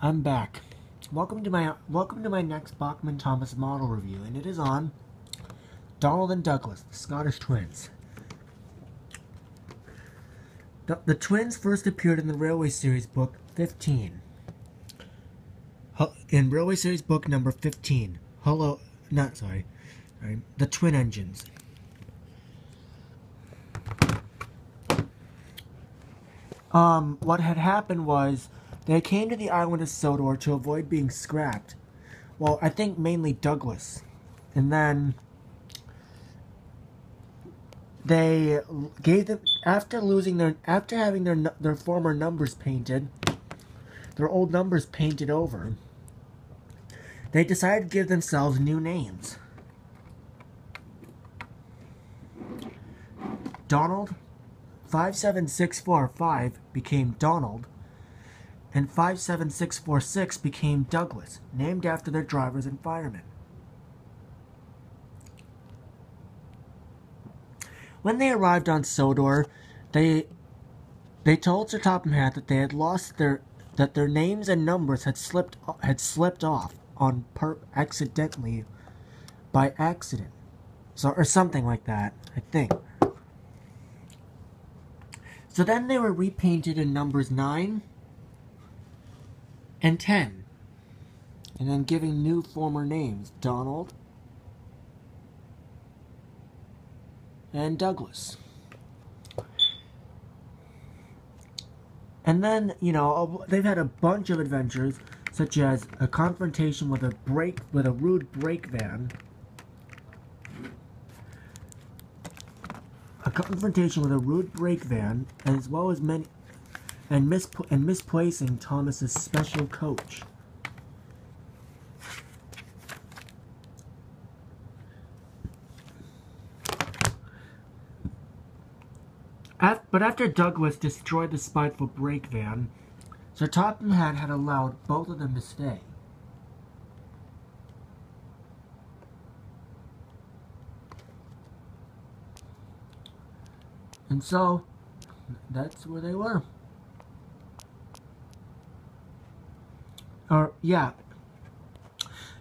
I'm back. Welcome to my next Bachmann Thomas model review, and it is on Donald and Douglas, the Scottish twins. The twins first appeared in the Railway Series book 15. In Railway Series book number 15. The Twin Engines. What had happened was they came to the island of Sodor to avoid being scrapped. Well, I think mainly Douglas. And then they gave them, after having their former numbers painted, their old numbers painted over, they decided to give themselves new names. Donald 57645 became Donald, and 57646 became Douglas, named after their drivers and firemen. When they arrived on Sodor, they told Sir Topham Hatt that they had that their names and numbers had slipped off accidentally, by accident, or something like that, I think. So then they were repainted in numbers 9 and 10, and then giving new former names, Donald and Douglas. And then, they've had a bunch of adventures, such as a confrontation with a rude brake van, as well as misplacing Thomas's special coach. But after Douglas destroyed the spiteful brake van, Sir Topham Hatt had allowed both of them to stay. And so, that's where they were.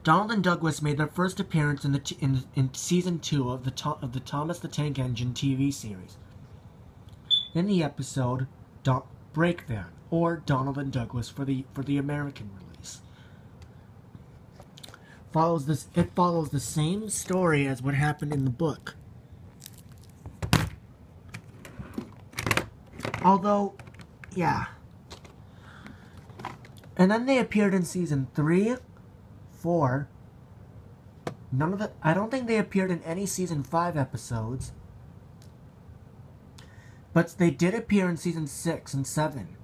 Donald and Douglas made their first appearance in season 2 of the Thomas the Tank Engine TV series. In the episode Brake Van, or Donald and Douglas for the American release. It follows the same story as what happened in the book. Although, yeah. And then they appeared in season 3, 4. I don't think they appeared in any season 5 episodes. But they did appear in season 6 and 7.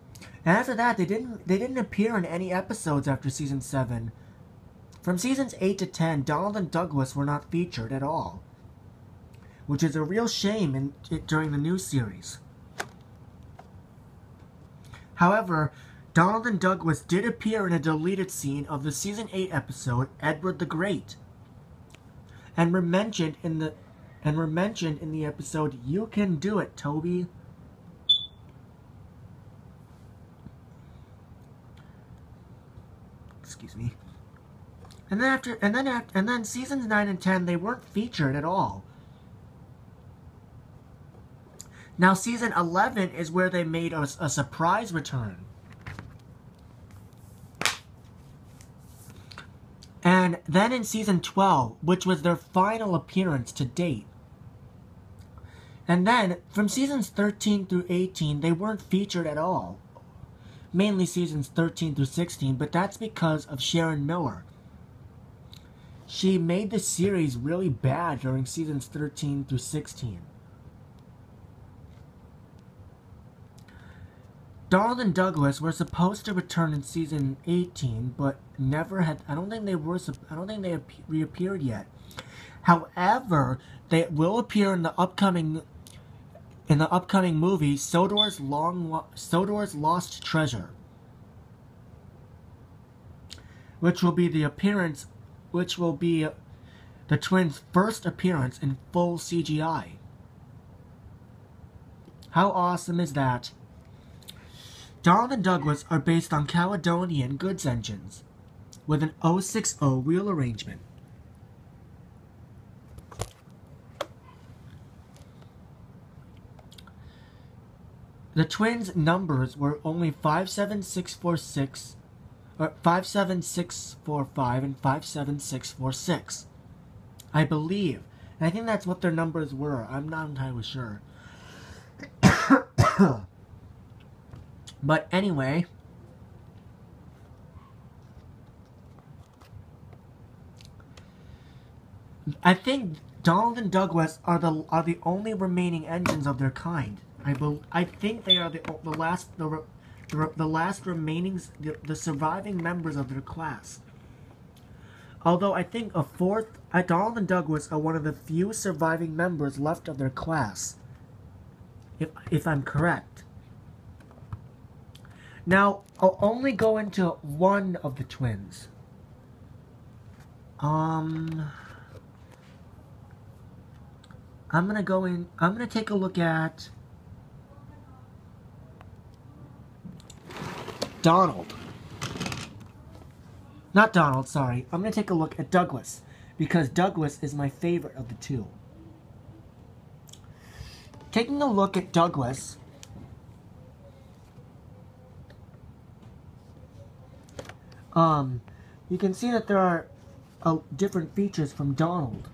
And after that, they didn't appear in any episodes after season 7. From seasons 8 to 10, Donald and Douglas were not featured at all, which is a real shame during the new series. However, Donald and Douglas did appear in a deleted scene of the season 8 episode Edward the Great, and were mentioned in the episode You Can Do It, Toby. Excuse me. And then seasons 9 and 10, they weren't featured at all. Now season 11 is where they made a surprise return. And then in season 12, which was their final appearance to date. And then, from seasons 13 through 18, they weren't featured at all. Mainly seasons 13 through 16, but that's because of Sharon Miller. She made the series really bad during seasons 13 through 16. Donald and Douglas were supposed to return in season 18, but never had. I don't think they reappeared yet. However, they will appear in the upcoming movie Sodor's Lost Treasure, which will be the twins' first appearance in full CGI. How awesome is that? Donald and Douglas are based on Caledonian goods engines with an 060 wheel arrangement. The twins' numbers were only 57646, or 57645 and 57646. I believe. And I think that's what their numbers were. I'm not entirely sure. But anyway, I think Donald and Douglas are the only remaining engines of their kind. I think they are the last remaining, the surviving members of their class. Although I think Donald and Douglas are one of the few surviving members left of their class. If I'm correct. Now, I'll only go into one of the twins. I'm gonna take a look at Donald. Not Donald, sorry. I'm gonna take a look at Douglas, because Douglas is my favorite of the two. Taking a look at Douglas, you can see that there are different features from Donald.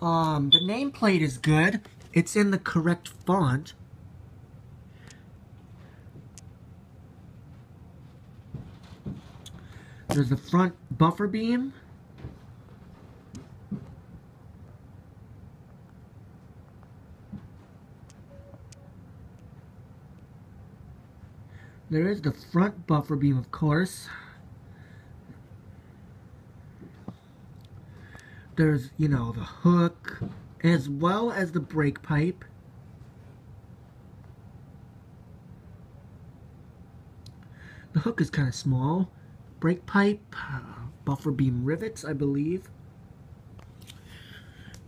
The nameplate is good. It's in the correct font. There's the front buffer beam. There is the front buffer beam, of course. There's, you know, the hook, as well as the brake pipe. The hook is kind of small. Brake pipe, buffer beam rivets, I believe.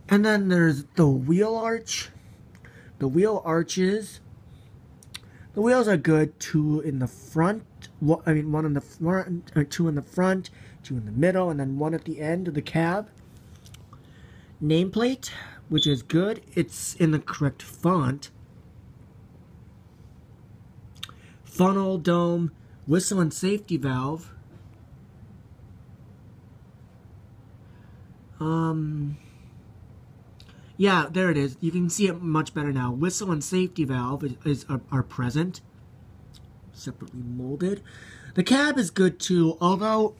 And then there's the wheel arch. The wheel arches. The wheels are good. Two in the front. One in the front, or two in the front, two in the middle, and then one at the end of the cab. Nameplate, which is good. It's in the correct font. Funnel, dome, whistle and safety valve. Yeah, there it is. You can see it much better now. Whistle and safety valve are present. Separately molded. The cab is good too, although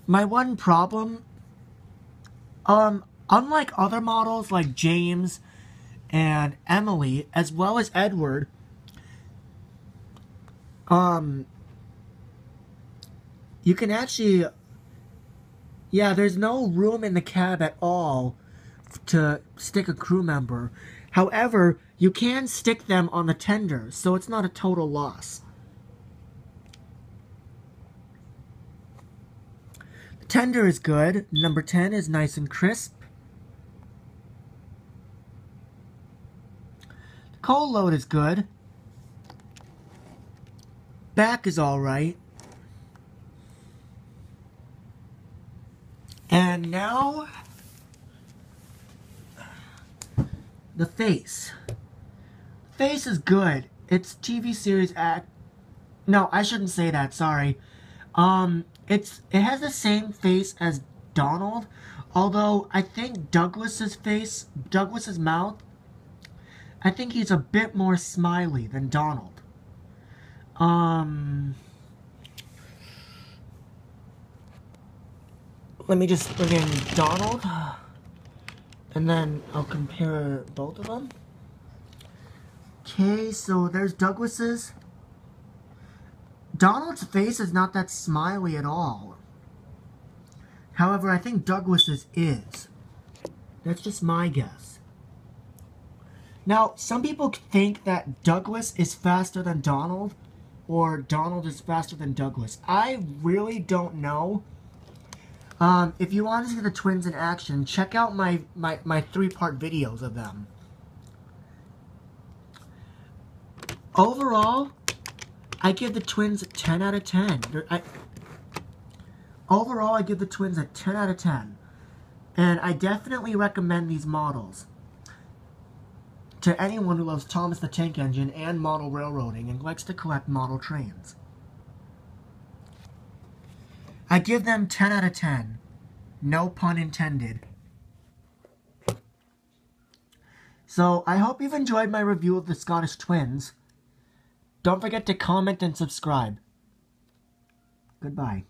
my one problem, unlike other models like James and Emily, as well as Edward, you can actually, yeah, there's no room in the cab at all to stick a crew member. However, you can stick them on the tender, so it's not a total loss. The tender is good. Number 10 is nice and crisp. The coal load is good. Back is alright. And now, the face. The face is good. It's TV series act. No, I shouldn't say that. Sorry. It has the same face as Donald, although I think Douglas's mouth, I think he's a bit more smiley than Donald. Let me just bring in Donald, and then I'll compare both of them. Okay, so there's Douglas's. Donald's face is not that smiley at all. However, I think Douglas's is. That's just my guess. Now, some people think that Douglas is faster than Donald, or Donald is faster than Douglas. I really don't know. If you want to see the twins in action, check out my 3-part videos of them. Overall, I give the twins a 10 out of 10. Overall, I give the twins a 10 out of 10. And I definitely recommend these models to anyone who loves Thomas the Tank Engine and model railroading and likes to collect model trains. I give them 10 out of 10. No pun intended. So, I hope you've enjoyed my review of the Scottish Twins. Don't forget to comment and subscribe. Goodbye.